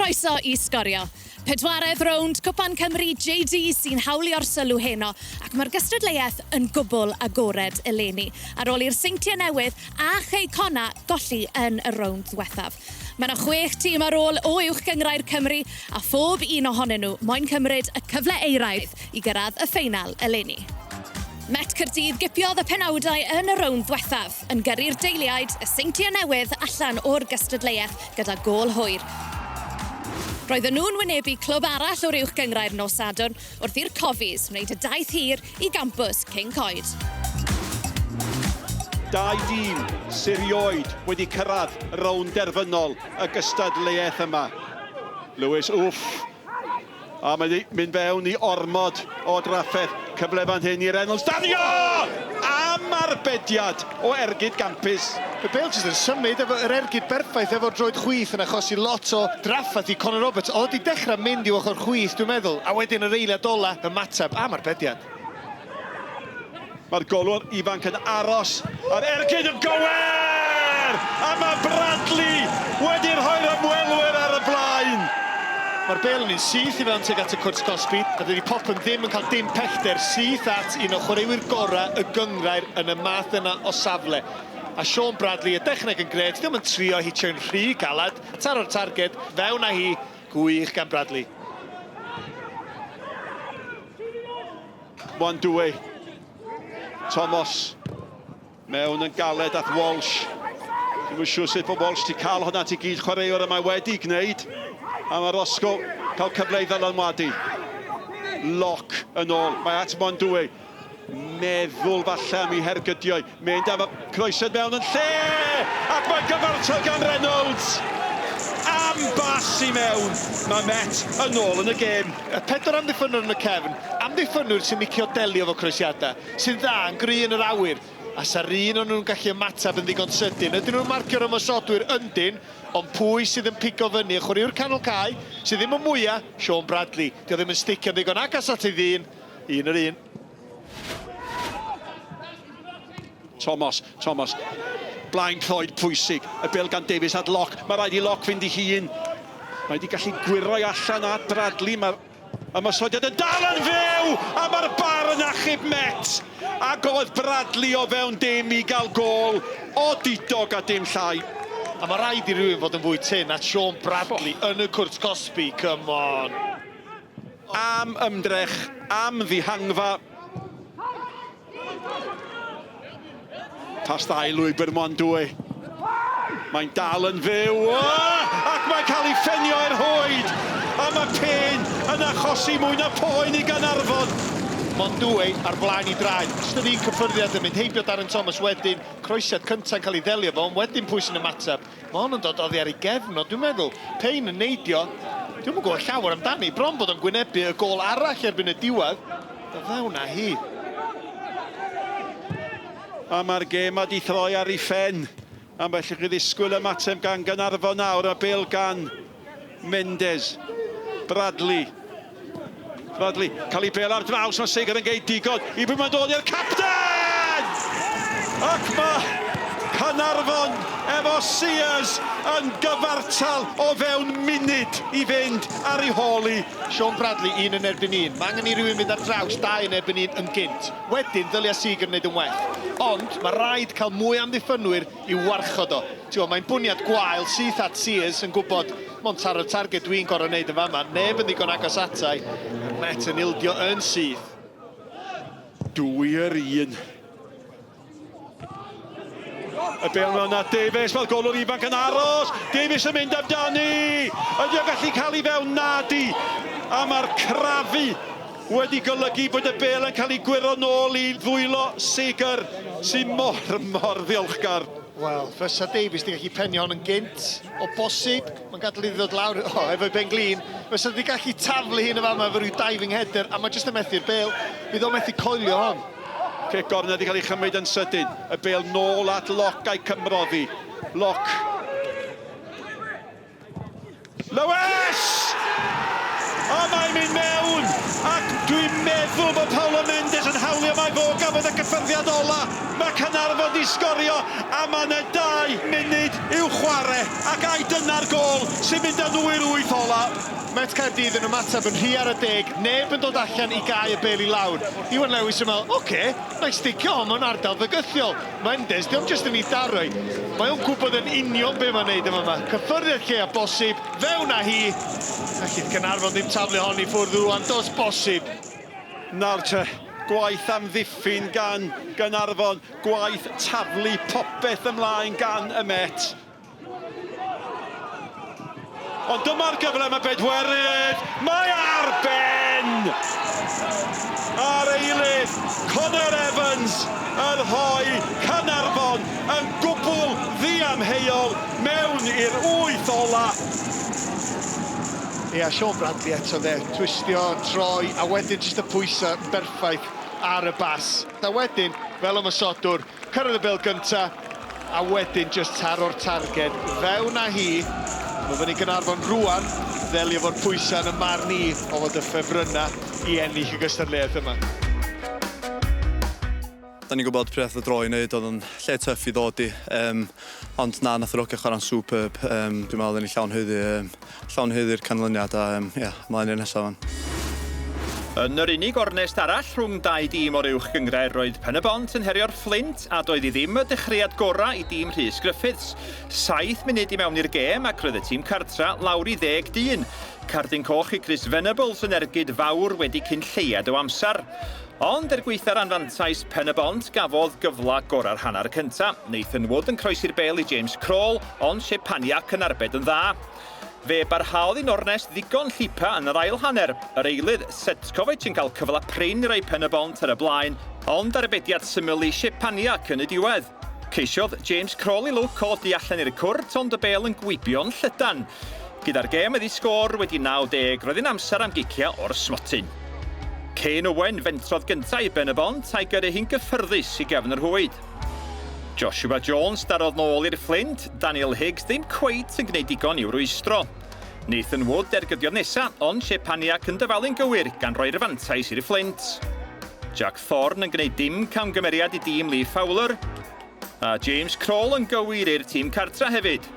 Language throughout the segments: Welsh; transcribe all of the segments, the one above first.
Croeso I Sgorio. Pedwaredd rownd Cwpan Cymru JD sy'n hawlio'r sylw heno ac mae'r gystadleuaeth yn gwbl agored eleni ar ôl i'r seintiau newydd a cheicona golli yn y rownd ddiwethaf. Mae yna 6 tîm ar ôl o uwch gyngrau'r Cymru a phob un ohonyn nhw moyn cymryd y cyfle euraidd I gyrraedd y ffeinal eleni. Met Caerdydd gipiodd y Pennodau yn y rownd ddiwethaf yn gyrru'r deiliaid y seintiau newydd allan o'r gystadleuaeth gyda gôl hwyr. Roedden nhw'n wynebu clwb arall o'r uwch gyngrau'r nos Sadwrn wrth i'r Cofis wneud y daith hir I gampws King Coed. 2 dîm sirioed wedi cyrraedd rownd derfynol y gystadleuaeth yma. Lewis, a mae wedi mynd fewn I ormod o drafferth cyfle fan hyn i'r Reynolds. Danio! Am arbediad o ergyd gampus. Y bêl jyst yn symud efo'r ergyd berffaith efo'r droed chwith yn achosi lot o draffath I Conor Roberts. Oedd wedi dechrau mynd I ochr chwith, dwi'n meddwl. A wedyn yr eiliad ola, y mateb am arbediad. Mae'r golwr ifanc yn aros a'r ergyd yn gywir! A mae Bradley wedi rhoi'r ymwelwyr ar y blaen. Mae'r bêl yn un syth I fewn tuag at y cwrs Cosby, a dydi Popham ddim yn cael dim pellter syth at un o chwaraewyr gorau y gyngrair yn y math yna o safle. A Sean Bradley, y dechneg yn gred, ddim yn trio hitio'n rhy galad, taro'r targed, fewn â hi, gwych gan Bradley. Dwy. Thomas, mewn yn galed at Walsh. Dwi'n siŵr sut bod Walsh wedi cael hwnna at I gyd chwaraewr yma wedi gwneud. A mae Roscoe cael cyfle I ddylanwadu. Lock yn ôl, mae at dwy. Meddwl falle am I hergydiau. Mynd am y croesed mewn yn lle! Ac mae gyfartal gan Reynolds! Am bas I mewn. Mae Met yn ôl yn y gêm. Y 4 amddiffynwyr yn y cefn, amddiffynwyr sy'n licio delio efo croesiadau, sy'n dda yn gry yn yr awyr. A sa'r un o'n nhw'n gallu ymateb yn ddigon sydyn. Ydyn nhw'n marcio'r ymosodwyr yndyn, ond pwy sydd yn pigo fyny? Chwaraewr canol cae, sydd ddim yn mwyaf, Sean Bradley. Dio ddim yn sticio ddigon agos at ei ddyn, un yr un. Thomas. Blaen cloed pwysig. Y bil gan Davies at Lock. Mae rhaid I Lock fynd I hun. Mae wedi gallu gwiroi allan at Bradley. Mae'r ymosodiad yn dal yn fyw! A mae'r bar yn achub Met. Ac oedd Bradley o fewn dim I gael gôl o didog a dim llai. A mae rhaid I rywun fod yn fwy tyn at Sean Bradley yn y cwrs Cosby, come on. Am ymdrech, am ddihangfa. Pas ddau lwybr dwy. Mae'n dal yn fyw. Ac mae'n cael ei ffenio i'r hwyd. A mae Pen yn achosi mwy na poen I Ganarfon. Dwy ar flaen I draed. Jyst yn un cyffyrddiad yn mynd heibio Darren Thomas wedyn. Croesiad cyntaf yn cael ei ddelio fo, ond wedyn pwy sy'n ymateb. Mae hwn yn dod oddi ar ei gefn o, dwi'n meddwl. Pen yn neidio. Dwi'n yn gwybod llawer amdani. Bron bod yn gwynebu y gôl arall erbyn y diwedd. Da fewn â hi. A mae'r gêm wedi throi ar ei phen. A mae chi ddisgwyl ymateb gan Ganarfon nawr. A bil gan Mendes. Bradley, cael ei bel ar draws, mae Segar yn geid digon. I bwy mae'n dod i'r capten! Ac mae Canarfon efo Sears yn gyfartal o fewn munud I fynd ar ei holi. Sean Bradley, 1 yn erbyn 1. Mae angen I rywun fynd ar draws, 2 yn erbyn 1 yn gynt. Wedyn, ddylia Segar wneud yn well. Ond, mae rhaid cael mwy amddiffynwyr I warchod o. Mae'n bwniad gwael syth at Sears yn gwybod Mond taro'r targed dwi'n gorau wneud yn fama. Neb yn ddigon agos atai. Met yn ildio yn syth. 2-1. Y bel mewn at Davies, fel golwr ifanc yn aros. Davies yn mynd amdani. Ydy o gallu cael ei fewn nadi. A mae'r crafu wedi golygu bod y bel yn cael ei gwiro nôl I ddwylo Segar sy'n mor ddiolchgar. Wel, fysa Davies di gallu penio hon yn gynt, o bosib. Mae'n gadael I ddod lawr, efo'i ben glin. Fysa di gallu taflu hyn y fama efo rhyw diving header, a mae jyst yn methu'r bel. Bydd o'n methu coelio hon. Cic gornel wedi cael ei chymryd yn sydyn. Y bel nôl at Lock a'i cymroddi. Lock. Lewis! A mae'n mynd mewn! Ac dwi'n meddwl meddwl bod Paolo Mendes yn hawlio mai fo gafodd y cyffyrddiad ola. Mae Caernarfon di sgorio a mae yna 2 munud i'w chwarae ac ai dyna'r gol sy'n mynd â nhw i'r 8 ola. Met Caerdydd yn ymateb yn rhy ar y deg, neb yn dod allan i gau y bel i lawr. Iwan Lewis yn meddwl, oce, na'i sticio hon mewn ardal fygythiol. Mendes, diolch jyst yn ei darwy. Mae o'n gwybod yn union be mae'n neud yma. Cyffyrddiad lle a bosib, fewn â hi. Allith Caernarfon ddim taflu hon i ffwrdd rwan, dos bosib. Nawr te, gwaith amddiffyn gan Caernarfon, gwaith taflu popeth ymlaen gan y Met. Ond dyma'r gyfle mae bedwerydd, mae ar ben! Ar eilydd, Connor Evans yn rhoi Caernarfon yn gwbl ddiamheuol mewn i'r 8 ola. Ia, Sean Bradley eto dde, twistio, troi, a wedyn jyst y pwysau berffaith ar y bas. A wedyn, fel ymysodwr, cyrraedd y bel gynta, a wedyn jyst taro'r targed fewn â hi. Mae fyny Caernarfon rwan, ddelio fo'r pwysau yn y marn ni o fod y ffefrynna i ennill y gystadleuaeth yma. Da ni'n gwybod preth y droi wneud, oedd yn lle tuff i ddod i. Ond na, nath yr ogia chwarae'n superb. Dwi'n meddwl yn llawn hyddi'r canlyniad a mlaen i'r nesaf fan. Yn yr unig ornest arall rhwng 2 dîm o'r uwch gynghrair roedd Pennod yn herio'r Flint a doedd hi ddim y dechreuad gorau i dîm Rhys Griffiths. 7 munud i mewn i'r gêm ac roedd y tîm cartra lawr i 10-1. Cardyn coch i Chris Venables yn ergyd fawr wedi cyn lleiad o amser. Ond gweitha'r anfantais Pennod gafodd gyfla gorau'r hanner cynta. Nathan Wood yn croesi'r bel i James Crawl, ond Shepaniak yn arbed yn dda. Fe barhaodd i'n ornest ddigon llipa yn yr ail hanner. Yr eilydd Setkovic yn cael cyfle prin i roi Pennod ar y blaen, ond arbediad syml i Shepaniak yn y diwedd. Ceisiodd James Crawl i lwc o di allan i'r cwrt, ond y bel yn gwibio'n llydan. Gyda'r gêm ydi sgôr wedi 90, roedd yn amser am gicia o'r smotyn. Kane Owen fentrodd gyntaf i Pennod a'i gyrru hi'n gyffyrddus i gefn yr hwyd. Joshua Jones darodd nôl i'r Flint, Daniel Higgs ddim cweit yn gwneud digon i'w rwystro. Nathan Wood ergydiodd nesa, ond Shepaniak yn dyfalu'n gywir gan roi'r fantais i'r Flint. Jack Thorne yn gwneud dim camgymeriad i dîm Lee Fowler, a James Crawl yn gywir i'r tîm cartra hefyd.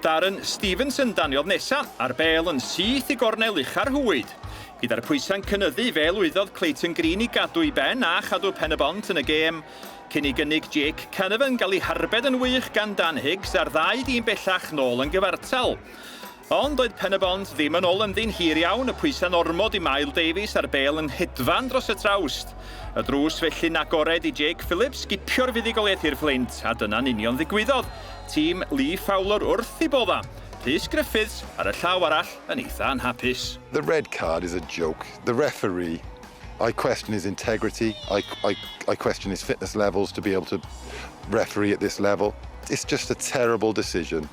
Darren Stevenson daniodd nesa, a'r bel yn syth i gornel ucha'r hwyd. Gyda'r pwysau'n cynyddu fe lwyddodd Clayton Green i gadw i ben a chadw Pennod yn y gêm. Cyn i gynnig Jake Canavan gael ei harbed yn wych gan Dan Higgs a'r 2 dîm bellach nôl yn gyfartal. Ond oedd Pennod ddim yn ôl ynddi'n hir iawn, y pwysau'n ormod i Miles Davies a'r bel yn hedfan dros y trawst. Y drws felly'n agored i Jake Phillips gipio'r fuddigoliaeth i'r Flint, a dyna'n union ddigwyddodd. Tîm Lee Fowler wrth i bodda. Rhys Griffiths ar y llaw arall yn eitha anhapus. The red card is a joke. The referee, I question his integrity. I question his fitness levels to be able to referee at this level. It's just a terrible decision.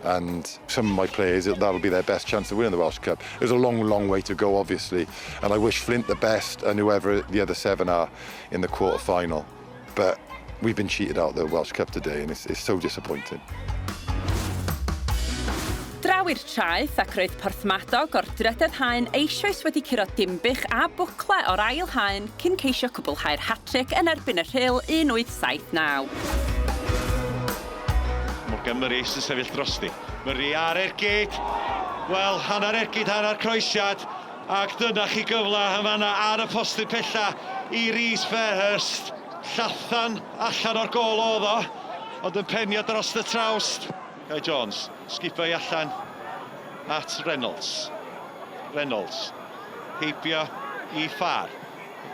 And some of my players, that'll be their best chance to win the Welsh Cup. There's a long, long way to go, obviously. And I wish Flint the best and whoever the other 7 are in the quarter-final. But we've been cheated out of the Welsh Cup today, and it's so disappointing. Draw i'r traeth ac roedd Porthmadog o'r drydydd haen eisoes wedi curo dimbych a bwcle o'r ail haen cyn ceisio cwblhau'r hat-trick yn erbyn y Rhyl 1879. Morgan Murray sy'n sefyll drosti. Murray ar ergyd. Wel, hanner ergyd, hanner croesiad. Ac dyna chi gyfle yma ar y postyn pella i Rhys Fairhurst. Llathan allan o'r gol oedd o, ond yn penio dros y trawst. Guy Jones, sgipo i allan at Reynolds. Reynolds, heibio i Far.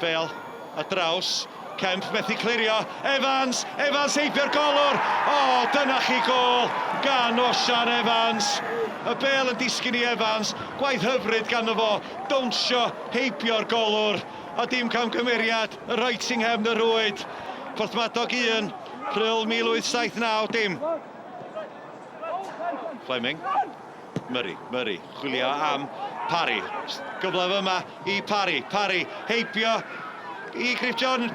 Bel a draws, Kemp methu clirio. Evans heibio'r golwr. O, dyna chi gol gan Osian Evans. Y bel yn disgyn i Evans, gwaith hyfryd gan fo, dawnsio, heibio'r golwr. A dim camgymeriad, y Wrightingham y rwyd. Porthmadog 1, Rhyl 1879, dim. Fleming, Murray, chwilio am Parry. Gyfle yma i Parry, heibio i Griff John.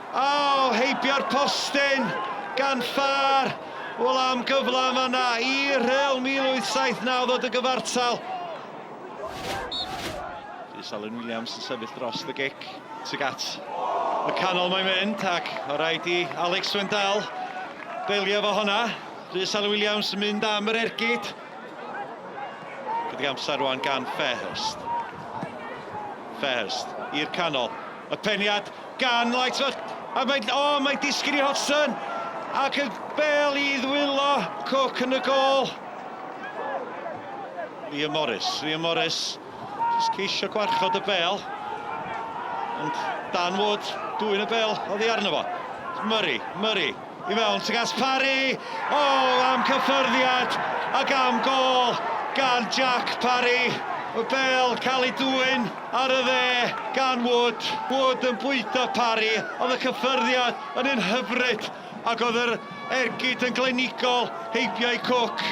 O, heibio'r postyn gan Far. Wel am gyfle yma i Rhyl 1879 ddod y gyfartal. Alan Williams yn sefyll dros y gic tuag at y canol mae'n mynd ac o rhaid i Alex Swindell beilio fo honna. Rhys Alan Williams yn mynd am yr ergyd. Gydag amser rwan gan Fairhurst. Fairhurst i'r canol. Y peniad gan Lightfoot. A mae'n disgyn i Hodgson. Ac y bel i ddwylo Cook yn y gol. Liam Morris. Just ceisio gwarchod y bel. Ond Dan Wood, dwy'n y bel, oddi arno fo. Murray, i mewn, tuag at Parry. Am cyffyrddiad ac am gol gan Jack Parry. Y bel cael ei dwyn ar y dde gan Wood. Wood yn bwydo Parry, oedd y cyffyrddiad yn un hyfryd. Ac oedd yr ergyd yn glenigol, heibio i Cook.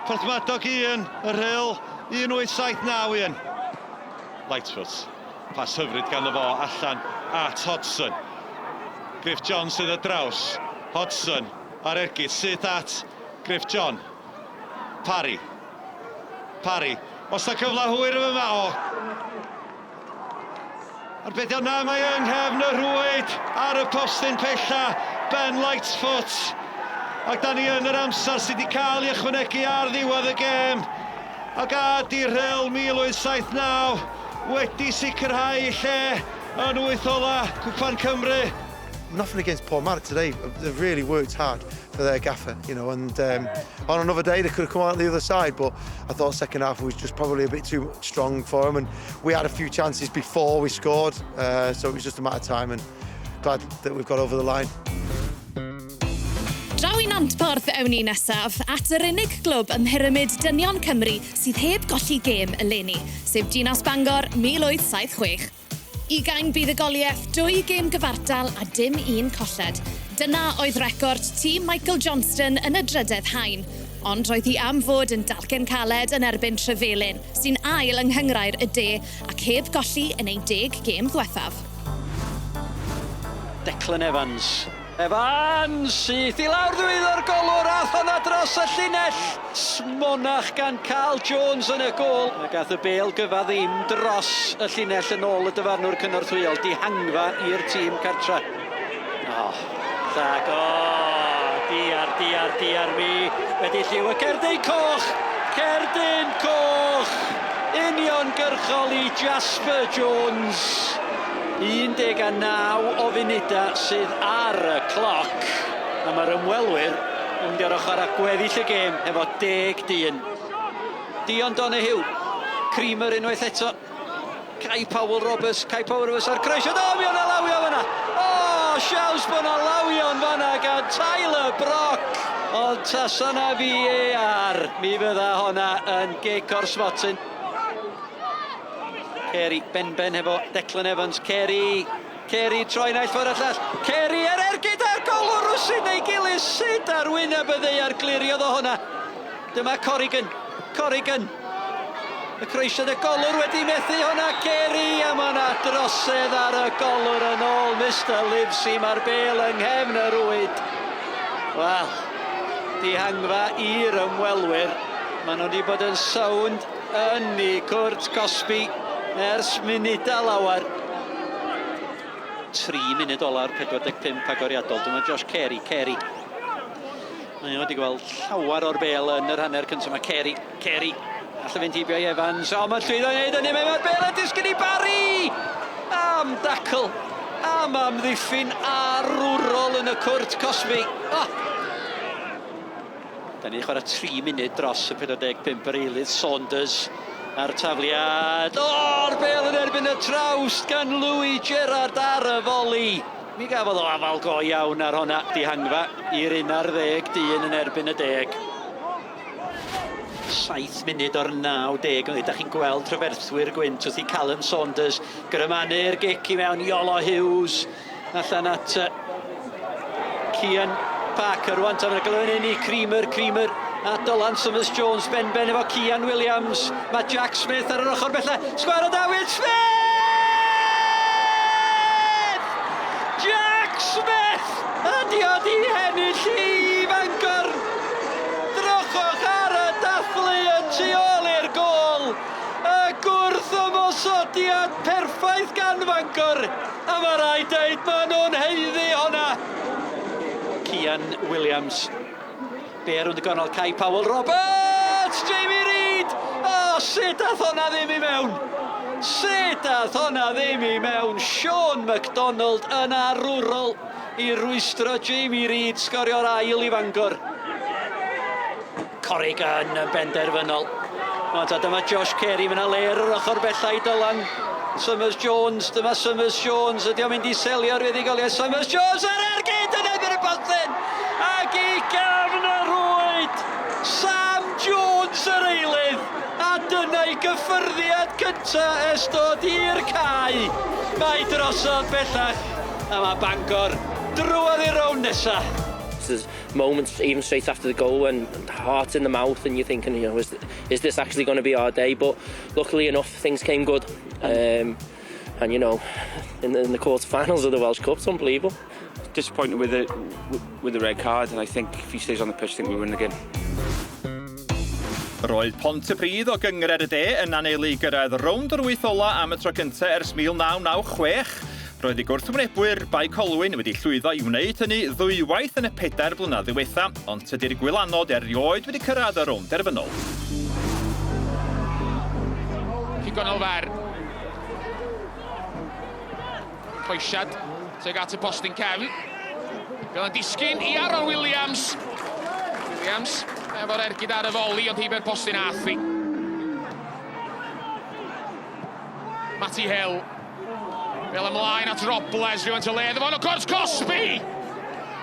Porthmadog 1, yr Hill 1879. Lightfoot, pas hyfryd gan y fo allan at Hodgson. Griff John sydd y draws. Hodgson ar ergyd sydd at Griff John. Parry. Os na cyfle hwyr yma, arbedion na mae yng nghefn y rwyd ar y postyn pella Ben Lightfoot. Ac da ni yn yr amser sydd wedi cael ei ychwanegu ar ddiwedd y gêm. Ac di'r Hill 1879 wedi sicrhau ei lle yn 8 ola Cwpan Cymru. Nothing against Paul Marriott today. They've really worked hard for their gaffer, you know, and on another day they could have come out the other side, but I thought second half was just probably a bit too strong for them, and we had a few chances before we scored, so it was just a matter of time, and glad that we've got over the line. Draw i Nantporth ewn ni nesaf at yr unig glwb ym Mhiramid Dynion Cymru sydd heb golli gêm eleni, sef Dinas Bangor 1876. 20 buddugoliaeth, 2 gêm gyfartal a dim 1 colled. Dyna oedd record tîm Michael Johnston yn y drydedd hain. Ond roedd hi am fod yn dalcen caled yn erbyn Trefelyn, sy'n ail yng nghyngrau'r y de ac heb golli yn ei 10 gêm ddiwethaf. Declan Evans sydd i lawr ddwyddo'r golwr a honna dros y llinell. Smonach gan Carl Jones yn y gol. A gath y bêl gyfa ddim dros y llinell yn ôl y dyfarnwr cynorthwyol. Dihangfa i'r tîm cartra. Diar mi. Wedi lliw y Cerdyn Coch. Cerdyn Coch. Uniongyrchol i Jasper Jones. 19 o funudau sydd ar y cloc. A mae'r ymwelwyr yn mynd i'r ochr a gweddill y gêm efo 10 dyn. Dion Donahue, Creamer unwaith eto. Kai Powell Roberts ar croesio. Mi o'na lawion fanna. Siaws bod o'na lawion fanna gan Tyler Brock. Ond tasa na VAR, mi fydda honna yn gic o'r smotin. Carey, Ben hefo Declan Evans, Carey troi naill ffordd allall. Carey ergyd ar golwr rwsyd neu gilydd syd ar wyneb y ddeiar gliriodd o honna. Dyma Corrigan. Y croesiad y golwr wedi methu honna, Carey, a ma' 'na drosedd ar y golwr yn ôl Mr Livesey, mae'r bêl yng nghefn y rwyd. Wel, dihangfa i'r ymwelwyr. Maen nhw wedi bod yn sownd yn i Cwrt Cosby ers munuda lawar. 3 munud ola'r 45 agoriadol. Dyma Josh Carey. Mae wedi gweld llawer o'r bêl yn yr hanner cyntaf. Mae Carey. Alla fynd hibio i Evans. Mae'n llwyddo i wneud hynny. Mae'r bêl yn disgyn i Barry. Am dacl. Am amddiffyn arwrol yn y Cwrt Cosby. Da ni chwarae 3 munud dros y 45 yr eilydd. Saunders ar tafliad. O'r bêl yn erbyn y trawst gan Louis Gerrard ar y foli. Mi gafodd o afal go iawn ar honna. Dihangfa i'r 11 dyn yn erbyn y 10. 7 munud o'r 90. Da chi'n gweld trafferthwyr gwynt wrth i Callum Saunders grymanu'r gic i mewn Iolo Hughes. Allan at Cian Parker rwan. Ta'n glynu ni Creamer. A Dylan Summers-Jones, Ben efo Cian Williams. Mae Jack Smith ar yr ochr bella. Sgwar o David Smith! Jack Smith! Ydi o di hennill i Fangor. Drochwch ar y dathlu yn tu ôl i'r gol. Y gwrth ymosodi Cyfrifiad perffaith gan Fangor. A mae rai dweud maen nhw'n heiddi honna. Cian Williams. Be ar hwnnw ganol Kai Powell Roberts! Jamie Reid! O, sut ath honna ddim i mewn? Sut ath honna ddim i mewn? Sean MacDonald yn arwrol i rwystro Jamie Reid sgorio'r ail i Fangor. Corrigan yn benderfynol. Ond dyma Josh Carey fyna ler yr ochr bella i Dylan. Summers Jones, dyma Summers Jones. Ydi o'n mynd i selio'r fuddugoliaeth. Summers Jones ar ergyd yn erbyn y bothen. Ac i gafn y rwyd. Sam Jones yr eilydd. A dyna i gyffyrddiad cynta es dod i'r cae. Mae drosodd bellach. A mae Bangor drwodd i'r rown nesa. There's moments even straight after the goal when heart in the mouth and you're thinking, you know, is this actually going to be our day? But luckily enough, things came good. And you know, in the quarterfinals of the Welsh Cup, it's unbelievable. Disappointed with the red card, and I think if he stays on the pitch, I think we win the game. Roedd Pontypridd o gyngred y de yn anelu gyrraedd rownd yr wyth ola am y tro cyntaf ers 1996. Roedd ei gwrthwynebwyr Bai Colwyn wedi llwyddo i wneud hynny ddwywaith yn y 4 blynedd ddiwetha, ond tydi'r gwylanod erioed wedi cyrraedd y rownd derfynol. Cigon Elfer. Coesiad, teg at y postyn cefn. Fel yn disgyn i Aaron Williams. Williams, efo'r ergyd ar y foli, ond hiber postyn athi. Matty Hill. Fel ymlaen at Robles, rhywun to ledd efo, o gwrs Cosby!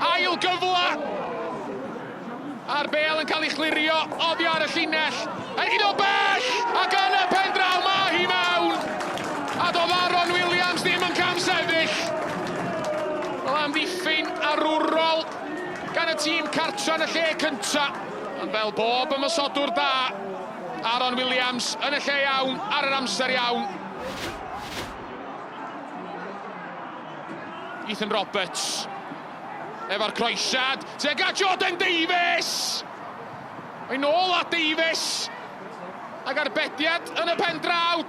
Ail gyfla! A'r bel yn cael ei chlirio, oddi ar y llinell. Ergyd o bell! Ac yn y pen draw, mae hi mewn! A doedd Aaron Williams ddim yn cam sefyll. Wel amddiffyn arwrol gan y tîm cartra yn y lle cynta. Ond fel bob ymysodwr da, Aaron Williams yn y lle iawn, ar yr amser iawn. Ethan Roberts efo'r croesiad, teg at Jordan Davies! Mae'n nôl at Davies ac arbediad yn y pen draw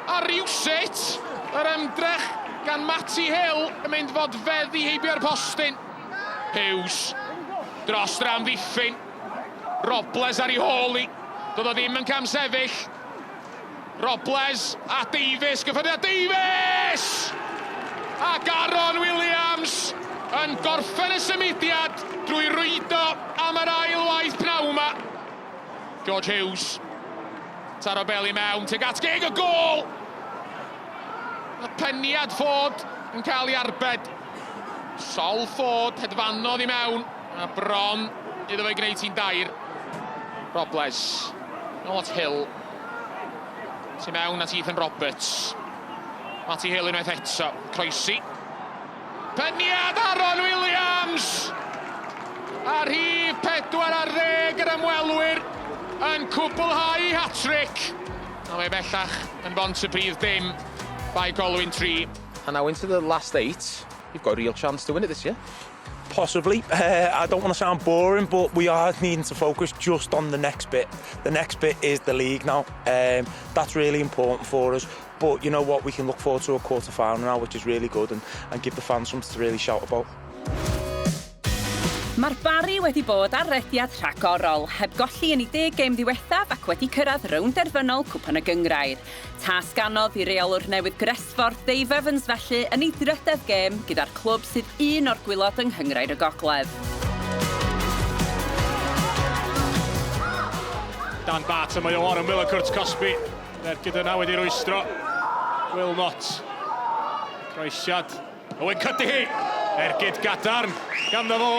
a rywsut yr ymdrech gan Matty Hill yn mynd fod feddi heibio'r postyn. Hughes dros yr amddiffyn, Robles ar ei hôl i, doedd o ddim yn cam sefyll. Robles a Davies, gyffyrddiad Davies! Ac Aaron Williams yn gorffen y symudiad drwy rwydo am yr ail waith pnawn. George Hughes. Taro Bell i mewn, teg at geg y gol. Y peniad Ford yn cael ei arbed. Sol Ford, hedfanodd i mewn. A bron iddo fe gwneud hi'n dair. Robles. Nôl at Hill. Sy mewn at Ethan Roberts. Matty Hill unwaith eto, croesi. Peniad Aaron Williams! Ar hif 40 yr ymwelwyr yn cwblhau hat-trick. A mae bellach yn Pontypridd dim, Bai Colwyn 3. And now into the last 8, you've got a real chance to win it this year. Possibly. I don't want to sound boring, but we are needing to focus just on the next bit. The next bit is the league now. That's really important for us. But you know what, we can look forward to a quarter-final now, which is really good, and give the fans something to really shout about. Mae'r Bari wedi bod ar rediad rhagorol, heb golli yn ei 10 gêm ddiwethaf ac wedi cyrraedd rownd derfynol Cwpan y Gyngrair. Tasg anodd i reolwr newydd Gresford Dave Evans felly yn ei 3ydd gêm gyda'r clwb sydd un o'r gwylod yng Nghyngrair y Gogledd. Dan Bat y mae o Warren Will a Curt Cosby. Ergyd yna wedi rwystro. Wilmot. Croesiad. Owen Cuddihy. Ergyd gadarn. Ganddo fo.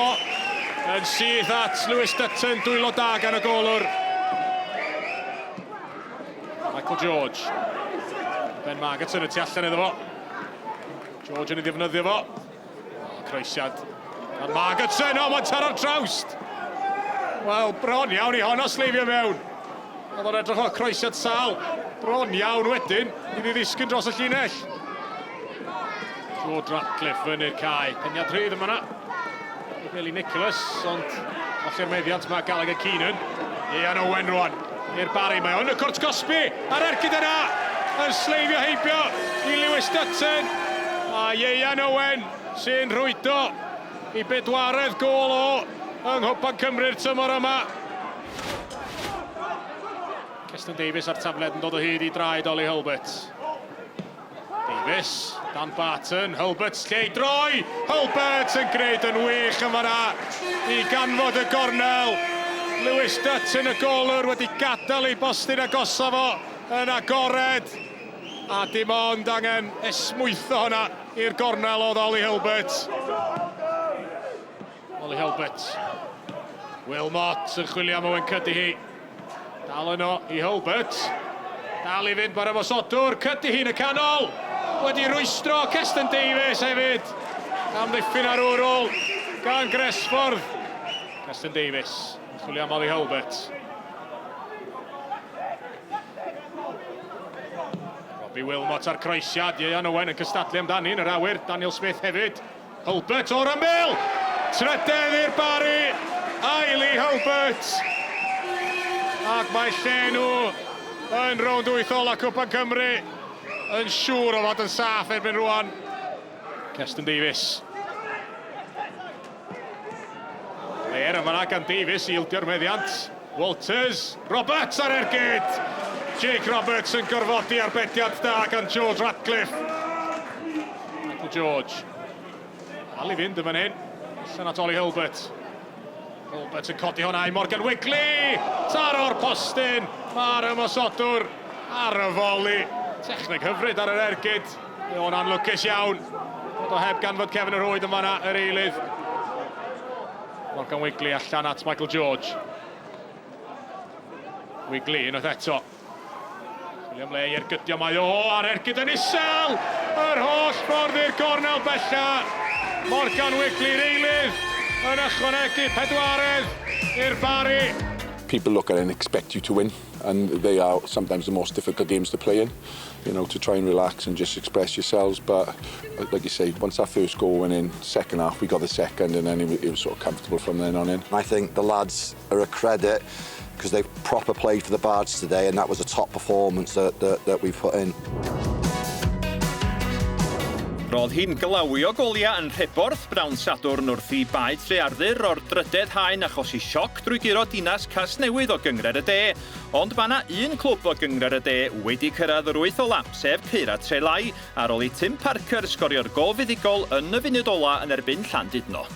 Yn syth at Lewis Dutton. Dwylo da gan y golwr. Michael George. Ben Margerton y tu allan iddo fo. George yn ei ddefnyddio fo. Croesiad. Gan Margerton. O, mae'n taro'r trawst. Wel, bron iawn i honno sleifio mewn. Oedd o'n edrych o croesiad sal. Bron iawn wedyn, i ddisgyn dros y llinell. George Ratcliffe yn i'r cae. Peniad rhydd yma na. Billy Nicholas, ond olli'r meddiant mae Gallagher Keenan. Ian Owen rwan. I'r Bari mae hwn, y Curt Cosby. Ar ergyd yna. yn sleifio heibio i Lewis Dutton. A Ieuan Owen sy'n rhwydo i bedwaredd gôl o yng Nghwpan Cymru'r tymor yma. Keston Davies ar tafled yn dod o hyd i draed Oli Hulbert. Davies, Dan Barton, Hulbert lle i droi. Hulbert yn gwneud yn wych yn fan'na i ganfod y gornel. Lewis Dutton, y golwr, wedi gadael ei bostyn agosa fo yn agored. A dim ond angen esmwytho hwnna i'r gornel oedd Oli Hulbert. Oli Hulbert. Wilmot yn chwilio am Owen Cuddy hi. Dal yno i Hulbert. Dal i fynd bar ymosodwr. Cuddy hi'n y canol. Wedi rwystro Keston Davies hefyd. Am ddiffyn ar ôl gan Gresffordd. Keston Davies yn chwilio am Oli Hulbert. Robbie Wilmot ar croesiad. Ieuan Owen yn cystadlu amdani yn yr awyr. Daniel Smith hefyd. Hulbert o'r ymyl. Trydydd i'r bari. Aili Hulbert. Ac mae lle nhw yn rownd wythol a Cwpan Cymru yn siŵr o fod yn saff erbyn rwan. Keston Davies. Le'r yma gan Davies i ildio'r meddiant. Walters. Roberts ar ergyd. Jake Roberts yn gorfodi arbediad da gan George Ratcliffe. Michael George. Al i fynd yn fan hyn. Allan at Oli Hulbert. Hulbert yn codi hwnna i Morgan Wigley. Taro'r postyn. Mae'r ymosodwr ar y foli. Technig hyfryd ar yr ergyd. O'n anlwcus iawn. Bod o heb ganfod Kevin yr Hwyd yn fan'na, yr eilydd. Morgan Wigley allan at Michael George. Wigley unwaith eto. William Le i'r gydio mae o ar ergyd yn isel. Yr holl ffordd i'r gornel bella. Morgan Wigley'r eilydd yn ychwanegu pedwaredd i'r bari. People look at it and expect you to win, and they are sometimes the most difficult games to play in, you know, to try and relax and just express yourselves. But like you say, once that first goal went in, second half, we got the second, and then it was sort of comfortable from then on in. I think the lads are a credit because they've proper played for the Bards today, and that was a top performance that we've put in. Roedd hi'n glawio golia yn Rheborth Brawn Sadwrn wrth i baed trearddur o'r drydedd haen achosi sioc drwy giro dinas Casnewydd o Gyngred y De. Ond mae yna un clwb o Gyngred y De wedi cyrraedd yr wyth ola, sef Ceira Trelai, ar ôl i Tim Parker sgorio'r gol fuddigol yn y funud ola yn erbyn Llandudno.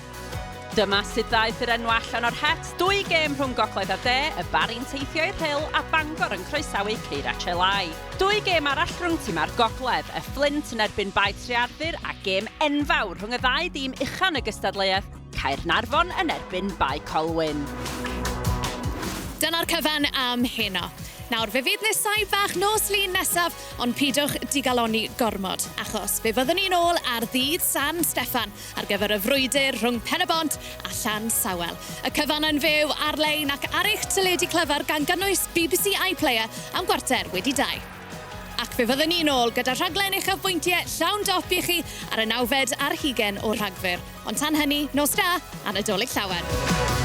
Dyma sut ddaeth yr enw allan o'r het. 2 gêm rhwng Gogledd a De, y Bari'n teithio i'r Rhyl a Bangor yn croesawu Ceira Trelai. 2 gêm arall rhwng tîm ar Gogledd, y Flint yn erbyn Baed Trearddur a gêm enfawr rhwng y 2 dîm uchan y gystadleuaeth, Caernarfon yn erbyn Bae Colwyn. Dyna'r cyfan am heno. Nawr, fe fydd nesau bach nos lun nesaf, ond pidwch digaloni gormod, achos fe fyddwn ni'n ôl ar ddydd San Steffan ar gyfer y frwydr rhwng Pennod a Llan Sawel. Y cyfan yn fyw ar-lein ac ar eich teledu clyfar gan gynnwys BBC iPlayer am gwarter wedi 2. Ac fe fyddwn ni'n ôl gyda rhaglen uchafbwyntiau llawn dop i chi ar y 9fed ar 20 o Rhagfyr. Ond tan hynny, nos da a Nadolig llawer.